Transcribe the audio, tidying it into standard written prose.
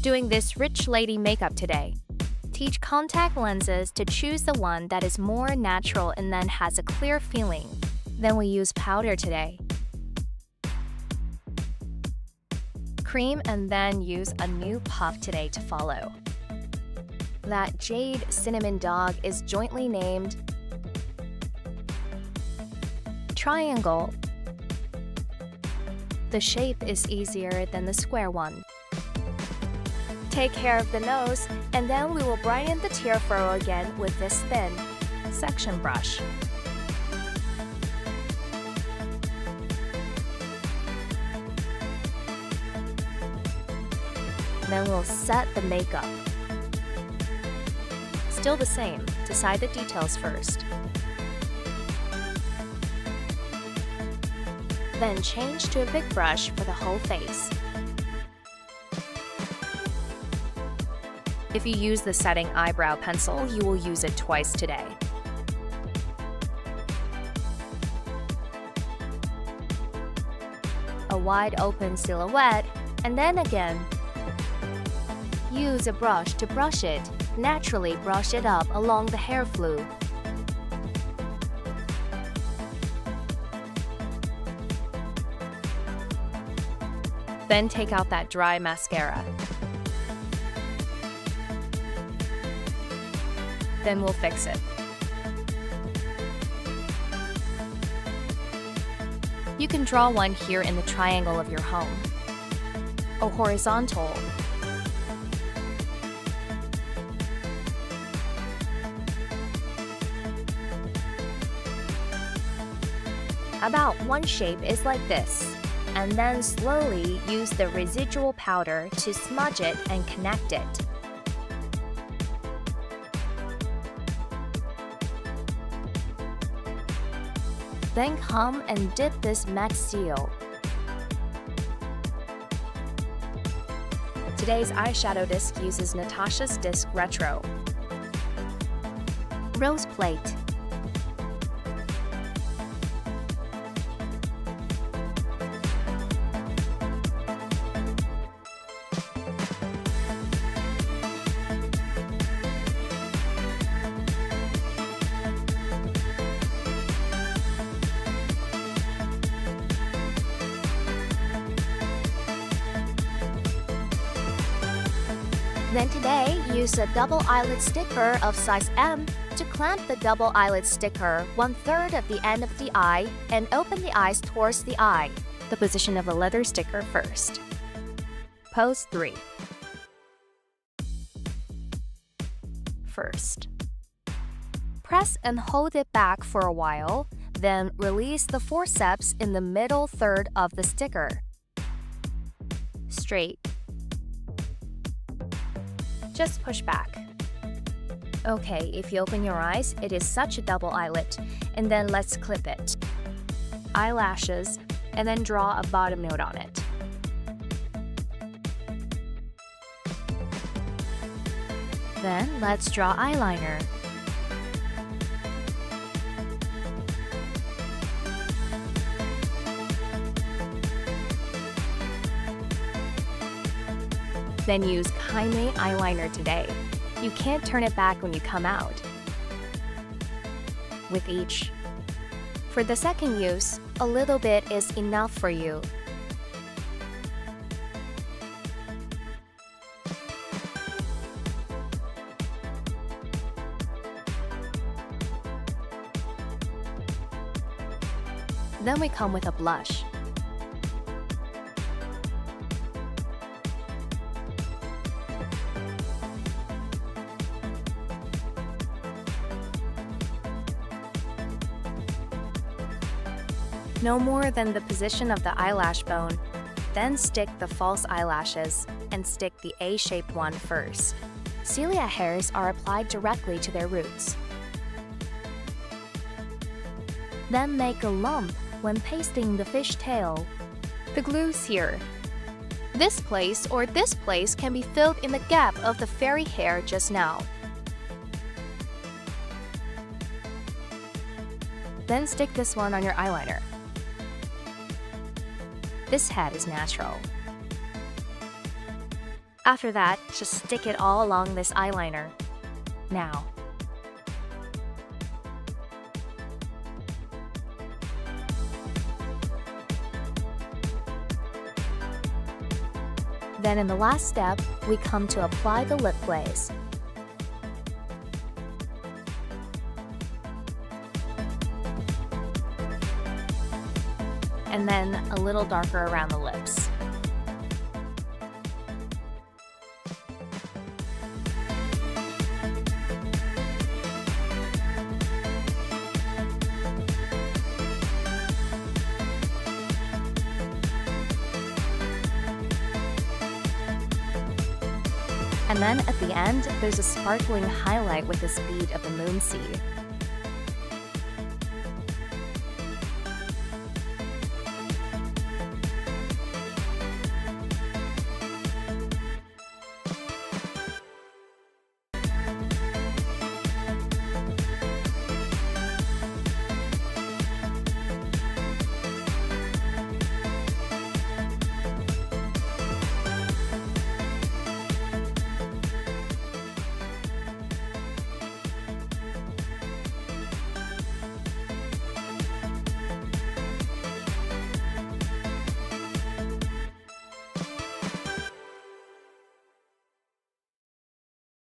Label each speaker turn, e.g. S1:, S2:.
S1: doing this rich lady makeup today. Teach contact lenses to choose the one that is more natural and then has a clear feeling. Then we use powder today. Cream and then use a new puff today to follow. That jade cinnamon dog is jointly named triangle. The shape is easier than the square one. Take care of the nose, and then we will brighten the tear furrow again with this thin section brush. Then we'll set the makeup. Still the same, decide the details first. Then change to a big brush for the whole face. If you use the setting eyebrow pencil, you will use it twice today. A wide open silhouette, and then again. Use a brush to brush it. Naturally brush it up along the hair flue. Then take out that dry mascara. Then we'll fix it. You can draw one here in the triangle of your home. A horizontal. About one shape is like this. And then slowly use the residual powder to smudge it and connect it. Then come and dip this matte seal. Today's eyeshadow disc uses Natasha's Disc Retro. Rose plate. Then today, use a double eyelid sticker of size M to clamp the double eyelid sticker 1/3 of the end of the eye and open the eyes towards the eye. The position of the leather sticker first. Pose 3. First. Press and hold it back for a while, then release the forceps in the middle third of the sticker. Straight. Just push back. Okay, if you open your eyes, it is such a double eyelid, and then let's clip it. Eyelashes, and then draw a bottom note on it. Then let's draw eyeliner. Then use Kindly eyeliner today. You can't turn it back when you come out. With each. For the second use, a little bit is enough for you. Then we come with a blush. No more than the position of the eyelash bone. Then stick the false eyelashes and stick the A-shaped one first. Cilia hairs are applied directly to their roots. Then make a lump when pasting the fishtail. The glue's here. This place or this place can be filled in the gap of the fairy hair just now. Then stick this one on your eyeliner. This head is natural. After that, just stick it all along this eyeliner. Now, then in the last step, we come to apply the lip glaze. And then a little darker around the lips. And then at the end, there's a sparkling highlight with this bead of the moon seed.